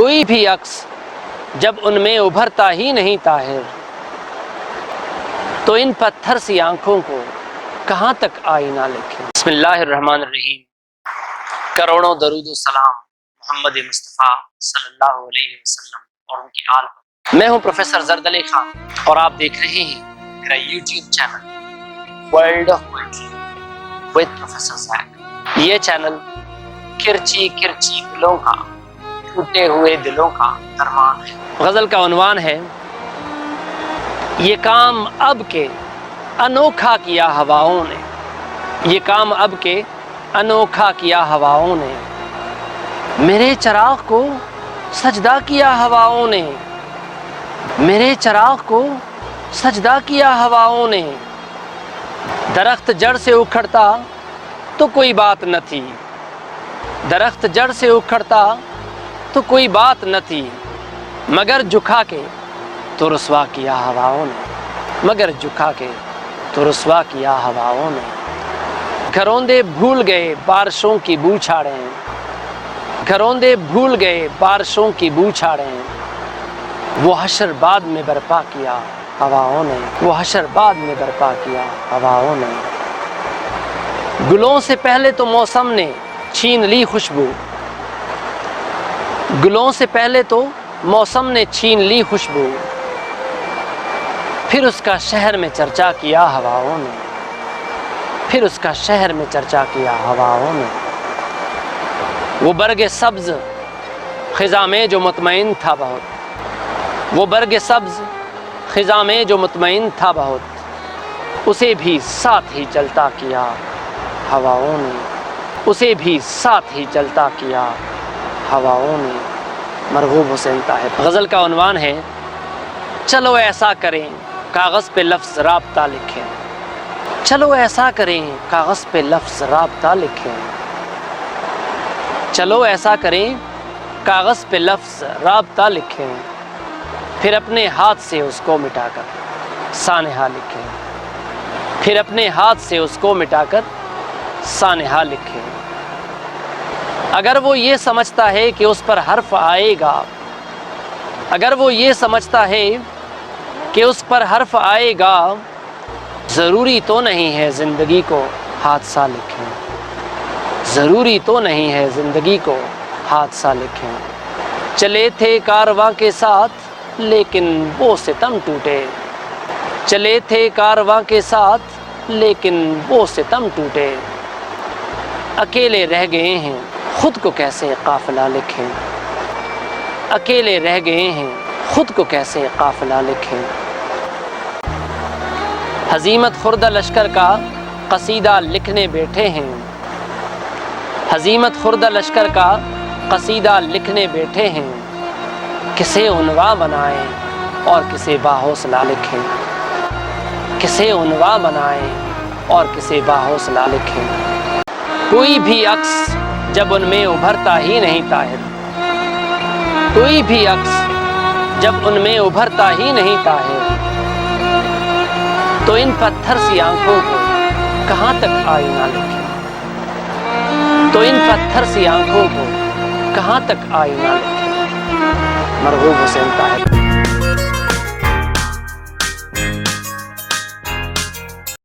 کوئی بھی عکس جب ان میں ابھرتا ہی نہیں طاہر، تو ان پتھر سی آنکھوں کو کہاں تک آئینہ لکھیں۔ بسم اللہ الرحمن الرحیم۔ کروڑوں درود و سلام محمد مصطفیٰ صلی اللہ علیہ وسلم اور ان کی آل پر۔ میں ہوں پروفیسر زرد علی خان اور آپ دیکھ رہے ہیں میرا YouTube channel world of poetry with professor زیک۔ یہ چینل کرچی کرچی دلوں کا، ٹوٹے ہوئے دلوں کا درمان ہے۔ غزل کا عنوان ہے یہ کام اب کے انوکھا کیا ہواؤں نے، یہ کام اب کے انوکھا کیا ہواؤں نے، میرے چراغ کو سجدہ کیا ہواؤں نے، میرے چراغ کو سجدہ کیا ہواؤں نے۔ درخت جڑ سے اکھڑتا تو کوئی بات نہ تھی، درخت جڑ سے اکھڑتا تو کوئی بات نہ تھی، مگر جھکا کے تو رسوا کیا ہواؤں نے، مگر جھکا کے تو رسوا کیا ہواؤں نے۔ گھروندے بھول گئے بارشوں کی بوچھاڑیں، گھروندے بھول گئے بارشوں کی بوچھاڑیں، وہ حشر بعد میں برپا کیا ہواؤں نے، وہ حشر بعد میں برپا کیا ہواؤں نے۔ گلوں سے پہلے تو موسم نے چھین لی خوشبو، گلوں سے پہلے تو موسم نے چھین لی خوشبو، پھر اس کا شہر میں چرچا کیا ہواؤں نے، پھر اس کا شہر میں چرچا کیا ہواؤں نے۔ وہ برگ سبز خزاں میں جو مطمئن تھا بہت، وہ برگ سبز خزاں میں جو مطمئن تھا بہت، اسے بھی ساتھ ہی جلتا کیا ہواؤں نے، اسے بھی ساتھ ہی جلتا کیا ہواؤں نے۔ مرغوب حسین طاہر۔ غزل کا عنوان ہے چلو ایسا کریں کاغذ پہ لفظ رابطہ لکھیں، چلو ایسا کریں کاغذ پہ لفظ رابطہ لکھیں، چلو ایسا کریں کاغذ پہ لفظ رابطہ لکھیں، پھر اپنے ہاتھ سے اس کو مٹا کر سانحہ لکھیں، پھر اپنے ہاتھ سے اس کو مٹا کر سانحہ لکھیں۔ اگر وہ یہ سمجھتا ہے کہ اس پر حرف آئے گا، اگر وہ یہ سمجھتا ہے کہ اس پر حرف آئے گا، ضروری تو نہیں ہے زندگی کو حادثہ لکھیں، ضروری تو نہیں ہے زندگی کو حادثہ لکھیں۔ چلے تھے کارواں کے ساتھ لیکن وہ ستم ٹوٹے، چلے تھے کارواں کے ساتھ لیکن وہ ستم ٹوٹے، اکیلے رہ گئے ہیں خود کو کیسے قافلہ لکھیں، اکیلے رہ گئے ہیں خود کو کیسے قافلہ لکھیں۔ ہزیمت خوردہ لشکر کا قصیدہ لکھنے بیٹھے ہیں، ہزیمت خوردہ لشکر کا قصیدہ لکھنے بیٹھے ہیں، کسے عنواں بنائیں اور کسے باحوصلہ لکھیں، کسے عنواں بنائیں اور کسے باحوصلہ لکھیں۔ کوئی بھی عکس جب ان میں ابھرتا ہی نہیں طاہر، کوئی بھی عکس جب ان میں ابھرتا ہی نہیں طاہر، تو ان پتھر سی آنکھوں کو کہاں تک آئینہ لکھیں، تو ان پتھر سی آنکھوں کو کہاں تک آئینہ لکھیں۔ مرغوب حسین طاہر۔